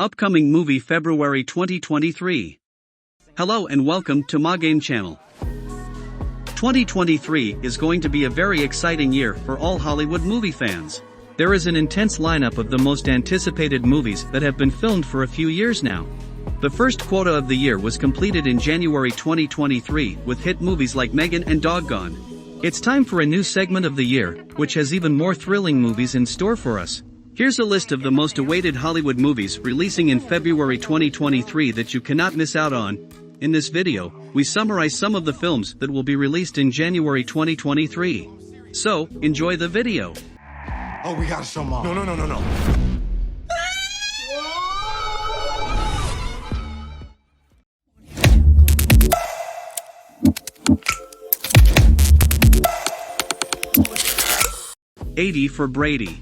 Upcoming movie February 2023. Hello and welcome to MoGame channel. 2023 is going to be a very exciting year for all Hollywood movie fans. There is an intense lineup of the most anticipated movies that have been filmed for a few years now. The first quota of the year was completed in January 2023 with hit movies like Megan and Doggone. It's time for a new segment of the year, which has even more thrilling movies in store for us. Here's a list of the most awaited Hollywood movies releasing in February 2023 that you cannot miss out on. In this video, we summarize some of the films that will be released in January 2023. So, enjoy the video. Oh, we gotta show mom. No. For Brady.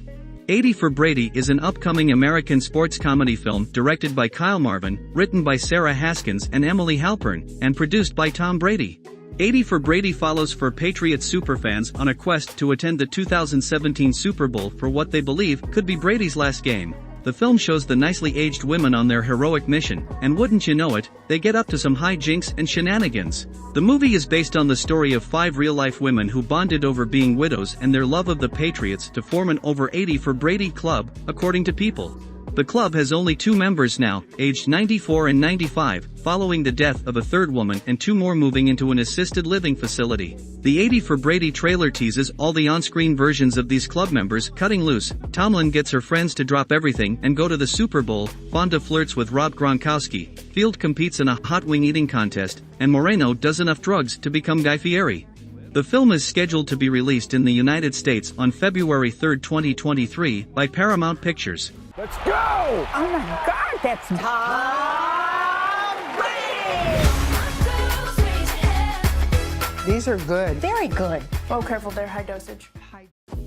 80 for Brady is an upcoming American sports comedy film directed by Kyle Marvin, written by Sarah Haskins and Emily Halpern, and produced by Tom Brady. 80 for Brady follows for Patriots superfans on a quest to attend the 2017 Super Bowl for what they believe could be Brady's last game. The film shows the nicely aged women on their heroic mission, and wouldn't you know it, they get up to some hijinks and shenanigans. The movie is based on the story of 5 real-life women who bonded over being widows and their love of the Patriots to form an over 80 for Brady club, according to People. The club has only 2 members now, aged 94 and 95, following the death of a third woman and 2 more moving into an assisted living facility. The 80 for Brady trailer teases all the on-screen versions of these club members cutting loose. Tomlin gets her friends to drop everything and go to the Super Bowl, Fonda flirts with Rob Gronkowski, Field competes in a hot wing eating contest, and Moreno does enough drugs to become Guy Fieri. The film is scheduled to be released in the United States on February 3, 2023, by Paramount Pictures. Let's go! Oh my God, that's Tom Brady! These are good. Very good. Oh, careful, they're high dosage.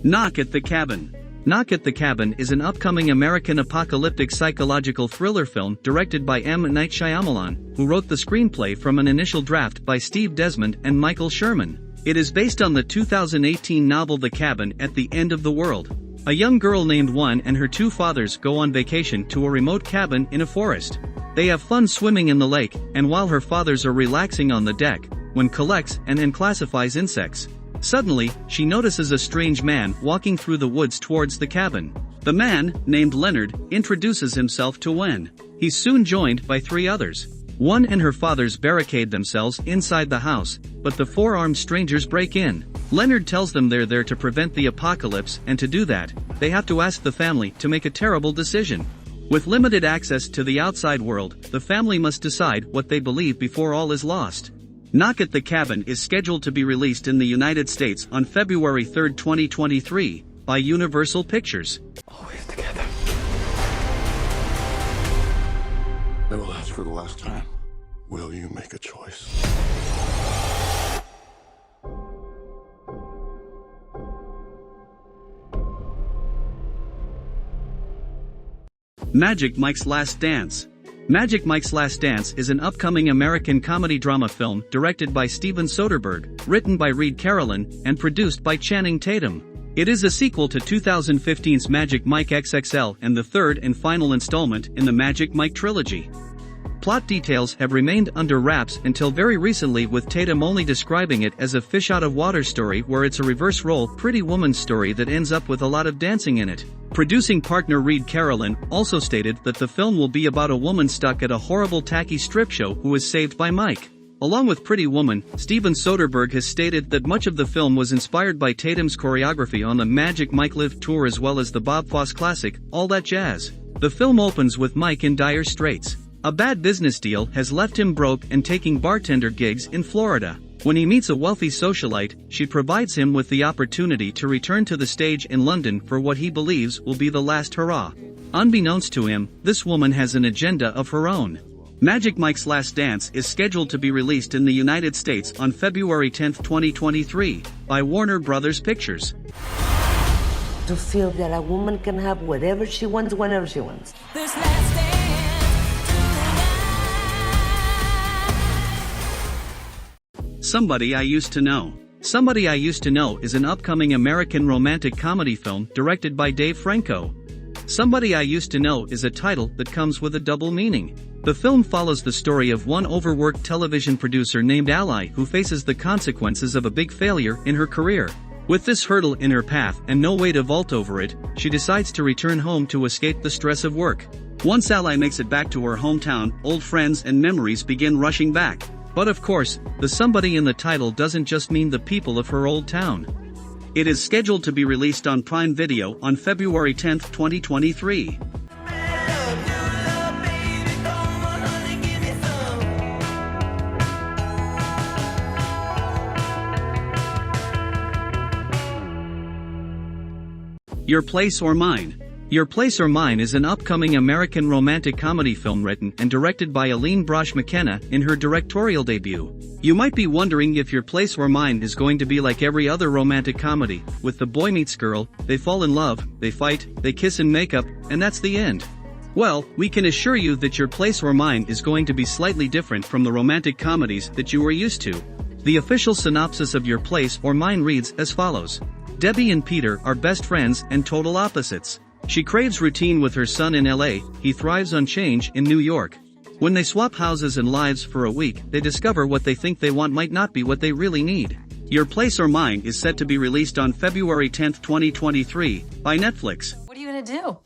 Knock at the Cabin. Knock at the Cabin is an upcoming American apocalyptic psychological thriller film directed by M. Night Shyamalan, who wrote the screenplay from an initial draft by Steve Desmond and Michael Sherman. It is based on the 2018 novel The Cabin at the End of the World. A young girl named One and her 2 fathers go on vacation to a remote cabin in a forest. They have fun swimming in the lake, and while her fathers are relaxing on the deck, One collects and classifies insects. Suddenly, she notices a strange man walking through the woods towards the cabin. The man, named Leonard, introduces himself to Wen. He's soon joined by 3 others. One and her fathers barricade themselves inside the house, but the 4 armed strangers break in. Leonard tells them they're there to prevent the apocalypse, and to do that, they have to ask the family to make a terrible decision. With limited access to the outside world, the family must decide what they believe before all is lost. Knock at the Cabin is scheduled to be released in the United States on February 3, 2023, by Universal Pictures. Always together. I will ask for the last time. Will you make a choice? Magic Mike's Last Dance. Magic Mike's Last Dance is an upcoming American comedy drama film directed by Steven Soderbergh, written by Reed Carolyn, and produced by Channing Tatum. It is a sequel to 2015's Magic Mike XXL and the 3rd and final installment in the Magic Mike trilogy. Plot details have remained under wraps until very recently, with Tatum only describing it as a fish-out-of-water story where it's a reverse role Pretty Woman story that ends up with a lot of dancing in it. Producing partner Reed Carolyn also stated that the film will be about a woman stuck at a horrible tacky strip show who is saved by Mike. Along with Pretty Woman, Steven Soderbergh has stated that much of the film was inspired by Tatum's choreography on the Magic Mike Live tour as well as the Bob Fosse classic, All That Jazz. The film opens with Mike in dire straits. A bad business deal has left him broke and taking bartender gigs in Florida. When he meets a wealthy socialite, she provides him with the opportunity to return to the stage in London for what he believes will be the last hurrah. Unbeknownst to him, this woman has an agenda of her own. Magic Mike's Last Dance is scheduled to be released in the United States on February 10, 2023, by Warner Brothers Pictures. To feel that a woman can have whatever she wants, whenever she wants. This last dance. Somebody I Used to Know. Somebody I Used to Know is an upcoming American romantic comedy film directed by Dave Franco. Somebody I Used to Know is a title that comes with a double meaning. The film follows the story of one overworked television producer named Ally who faces the consequences of a big failure in her career. With this hurdle in her path and no way to vault over it, she decides to return home to escape the stress of work. Once Ally makes it back to her hometown, old friends and memories begin rushing back. But of course, the somebody in the title doesn't just mean the people of her old town. It is scheduled to be released on Prime Video on February 10, 2023. Your Place or Mine. Your Place or Mine is an upcoming American romantic comedy film written and directed by Aline Brosh McKenna in her directorial debut. You might be wondering if Your Place or Mine is going to be like every other romantic comedy, with the boy meets girl, they fall in love, they fight, they kiss and make up, and that's the end. Well, we can assure you that Your Place or Mine is going to be slightly different from the romantic comedies that you are used to. The official synopsis of Your Place or Mine reads as follows. Debbie and Peter are best friends and total opposites. She craves routine with her son in LA, he thrives on change in New York. When they swap houses and lives for a week, they discover what they think they want might not be what they really need. Your Place or Mine is set to be released on February 10, 2023, by Netflix. What are you gonna do?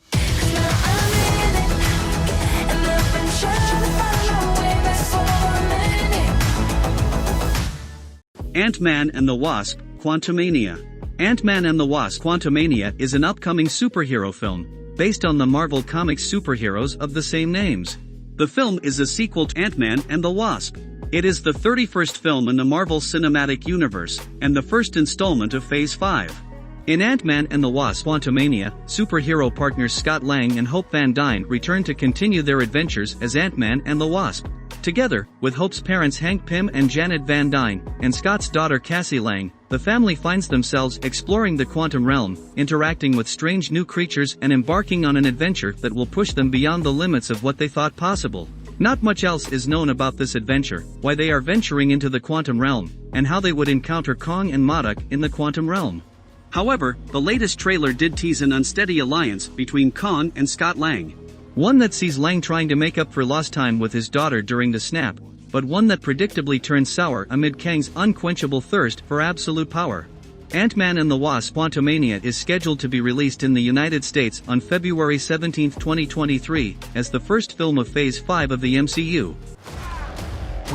Ant-Man and the Wasp, Quantumania. Ant-Man and the Wasp Quantumania is an upcoming superhero film, based on the Marvel Comics superheroes of the same names. The film is a sequel to Ant-Man and the Wasp. It is the 31st film in the Marvel Cinematic Universe, and the first installment of Phase 5. In Ant-Man and the Wasp Quantumania, superhero partners Scott Lang and Hope Van Dyne return to continue their adventures as Ant-Man and the Wasp. Together, with Hope's parents Hank Pym and Janet Van Dyne, and Scott's daughter Cassie Lang, the family finds themselves exploring the quantum realm, interacting with strange new creatures and embarking on an adventure that will push them beyond the limits of what they thought possible. Not much else is known about this adventure, why they are venturing into the quantum realm, and how they would encounter Kong and Modok in the quantum realm. However, the latest trailer did tease an unsteady alliance between Kong and Scott Lang. One that sees Lang trying to make up for lost time with his daughter during the snap, but one that predictably turns sour amid Kang's unquenchable thirst for absolute power. Ant-Man and the Wasp Quantumania is scheduled to be released in the United States on February 17, 2023, as the first film of Phase 5 of the MCU.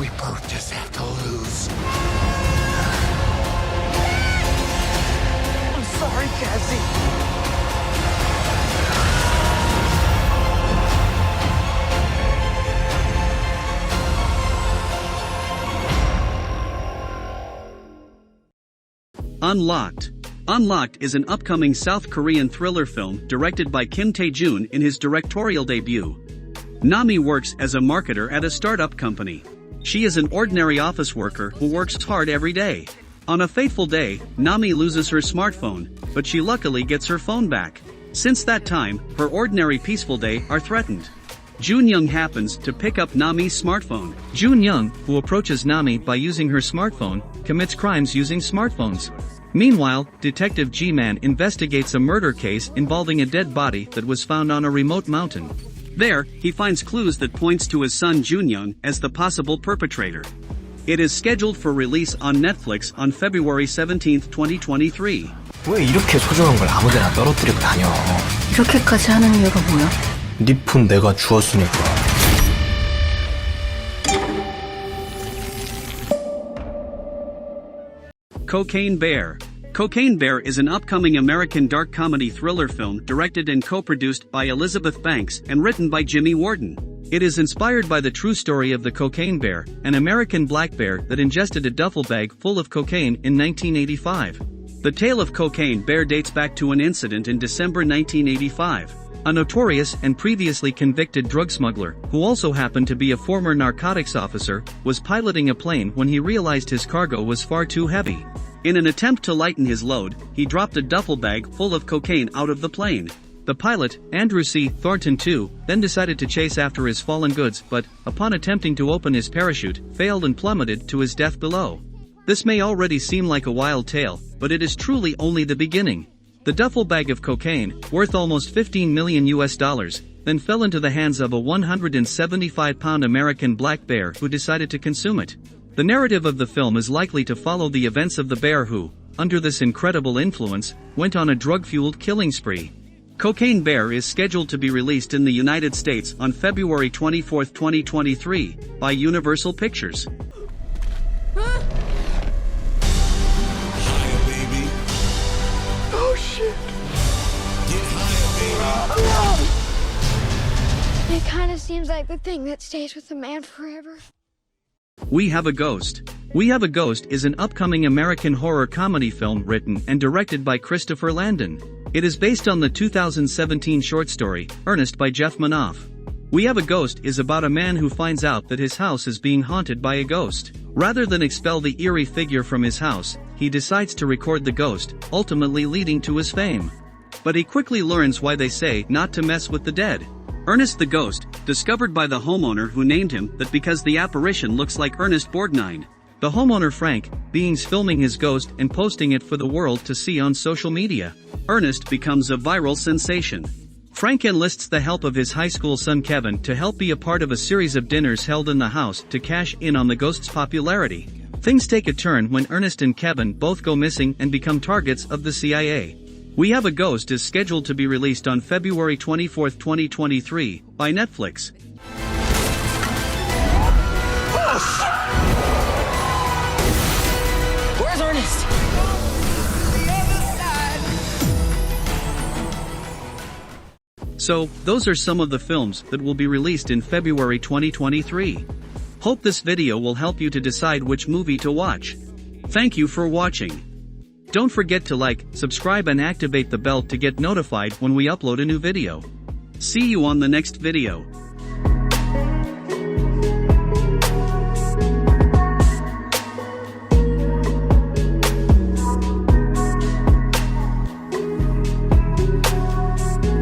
We both just have to lose. I'm sorry, Cassie. Unlocked. Unlocked is an upcoming South Korean thriller film directed by Kim Tae-joon in his directorial debut. Nami works as a marketer at a startup company. She is an ordinary office worker who works hard every day. On a fateful day, Nami loses her smartphone, but she luckily gets her phone back. Since that time, her ordinary peaceful day are threatened. Jun-young happens to pick up Nami's smartphone. Jun-young, who approaches Nami by using her smartphone, commits crimes using smartphones. Meanwhile, Detective G-Man investigates a murder case involving a dead body that was found on a remote mountain. There, he finds clues that points to his son Jun-young as the possible perpetrator. It is scheduled for release on Netflix on February 17, 2023. 왜 이렇게 소중한 걸 아무데나 떨어뜨리고 다녀? 이렇게까지 하는 이유가 뭐야? 네 폰 내가 주웠으니까. Cocaine Bear. Cocaine Bear is an upcoming American dark comedy thriller film directed and co-produced by Elizabeth Banks and written by Jimmy Warden. It is inspired by the true story of the Cocaine Bear, an American black bear that ingested a duffel bag full of cocaine in 1985. The tale of Cocaine Bear dates back to an incident in December 1985. A notorious and previously convicted drug smuggler, who also happened to be a former narcotics officer, was piloting a plane when he realized his cargo was far too heavy. In an attempt to lighten his load, he dropped a duffel bag full of cocaine out of the plane. The pilot, Andrew C. Thornton II, then decided to chase after his fallen goods but, upon attempting to open his parachute, failed and plummeted to his death below. This may already seem like a wild tale, but it is truly only the beginning. The duffel bag of cocaine, worth almost $15 million, then fell into the hands of a 175-pound American black bear who decided to consume it. The narrative of the film is likely to follow the events of the bear who, under this incredible influence, went on a drug-fueled killing spree. Cocaine Bear is scheduled to be released in the United States on February 24, 2023, by Universal Pictures. It kind of seems like the thing that stays with a man forever. We Have a Ghost. We Have a Ghost is an upcoming American horror comedy film written and directed by Christopher Landon. It is based on the 2017 short story, Ernest by Jeff Manoff. We Have a Ghost is about a man who finds out that his house is being haunted by a ghost. Rather than expel the eerie figure from his house, he decides to record the ghost, ultimately leading to his fame. But he quickly learns why they say not to mess with the dead. Ernest the Ghost, discovered by the homeowner who named him that because the apparition looks like Ernest Borgnine. The homeowner Frank, beings filming his ghost and posting it for the world to see on social media. Ernest becomes a viral sensation. Frank enlists the help of his high school son Kevin to help be a part of a series of dinners held in the house to cash in on the ghost's popularity. Things take a turn when Ernest and Kevin both go missing and become targets of the CIA. We Have a Ghost is scheduled to be released on February 24, 2023, by Netflix. Where's Ernest? So, those are some of the films that will be released in February 2023. Hope this video will help you to decide which movie to watch. Thank you for watching. Don't forget to like, subscribe and activate the bell to get notified when we upload a new video. See you on the next video.